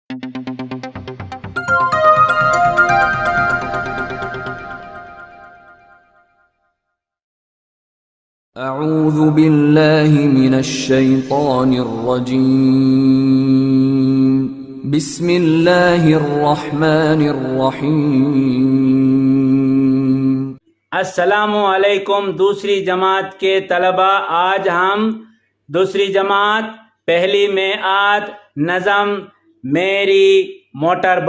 अऊज़ु बिल्लाहि मिनश्शैतानिर्रजीम। बिस्मिल्लाहिर्रहमानिर्रहीम। अस्सलामु अलैकुम दूसरी जमात के तलबा, आज हम दूसरी जमात पहली में आद नज़म मेरी मोटर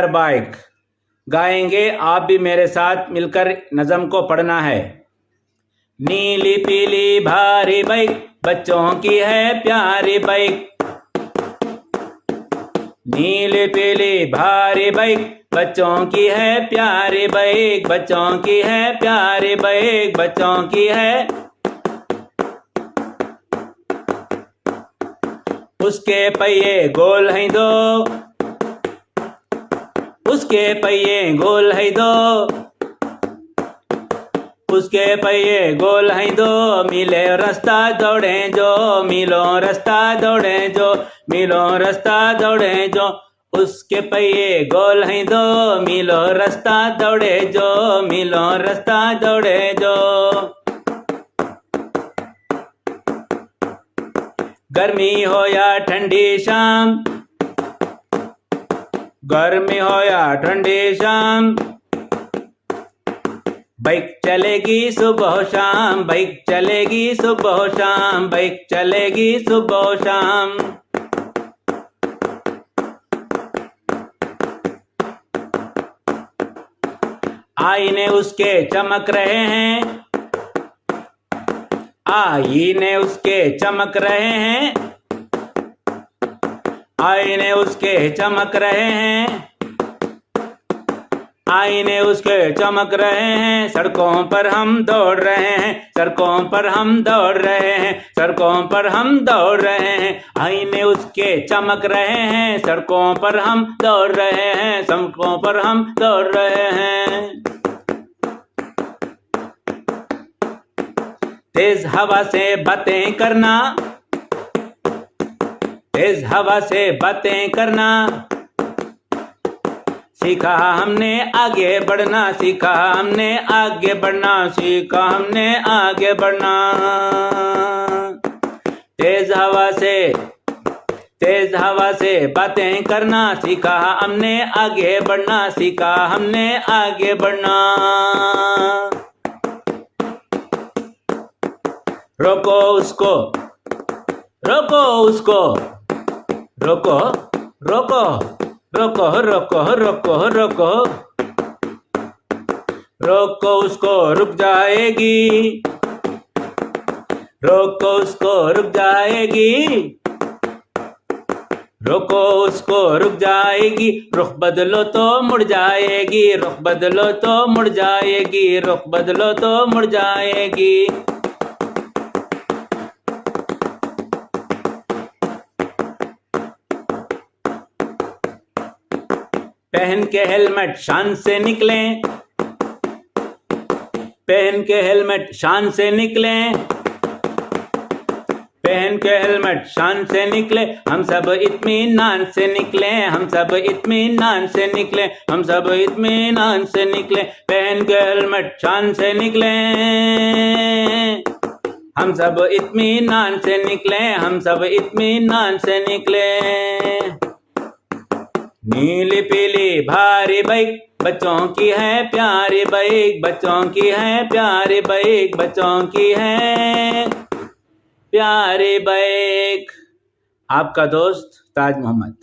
बाइक गाएंगे। आप भी मेरे साथ मिलकर नज़म को पढ़ना है। नीली पीली भारी बाइक बच्चों की है प्यारी बाइक। नीली पीली भारी बाइक बच्चों की है प्यारी बाइक, बच्चों की है प्यारी बाइक, बच्चों की है। उसके पहिए गोल हैं दो, उसके पहिए गोल हैं दो, उसके पहिए गोल हैं दो। मिले रास्ता दौड़े जो, मिलो रास्ता दौड़े जो, मिलो रास्ता दौड़े जो। उसके पहिए गोल हैं दो, मिलो रास्ता दौड़े जो, मिलो रास्ता दौड़े जो। गर्मी हो या ठंडी शाम, गर्मी हो या ठंडी शाम, बाइक चलेगी सुबह शाम, बाइक चलेगी सुबह शाम, बाइक चलेगी सुबह शाम। आईने उसके चमक रहे हैं, आईने उसके चमक रहे हैं, आईने उसके चमक रहे हैं, आईने उसके चमक रहे हैं। सड़कों पर हम दौड़ रहे हैं, सड़कों पर हम दौड़ रहे हैं, सड़कों पर हम दौड़ रहे हैं। आईने उसके चमक रहे हैं, सड़कों पर हम दौड़ रहे हैं, सड़कों पर हम दौड़ रहे हैं। तेज हवा से बातें करना, तेज हवा से बातें करना, सीखा हमने आगे बढ़ना, सीखा हमने आगे बढ़ना, सीखा हमने आगे बढ़ना। तेज हवा से बातें करना, सीखा हमने आगे बढ़ना, सीखा हमने आगे बढ़ना। रोको उसको, रोको उसको, रोको रोको रोको रोको रोको रोको रोको उसको, रुक जाएगी, रोको उसको, रुक जाएगी, रोको उसको, रुक जाएगी। रुख बदलो तो मुड़ जाएगी, रुख बदलो तो मुड़ जाएगी, रुख बदलो तो मुड़ जाएगी। पहन के हेलमेट शान से निकले, पहन के हेलमेट शान से निकले, पहन के हेलमेट शान से निकले। हम सब इत्मीनान से निकले, हम सब इत्मीनान से निकले, हम सब इत्मीनान से निकले। पहन के हेलमेट शान से निकले, हम सब इत्मीनान से निकले, हम सब इत्मीनान से निकले। नीली पीली भारी बाइक बच्चों की है प्यारी बाइक, बच्चों की है प्यारी बाइक, बच्चों की है प्यारी बाइक। आपका दोस्त ताज मोहम्मद।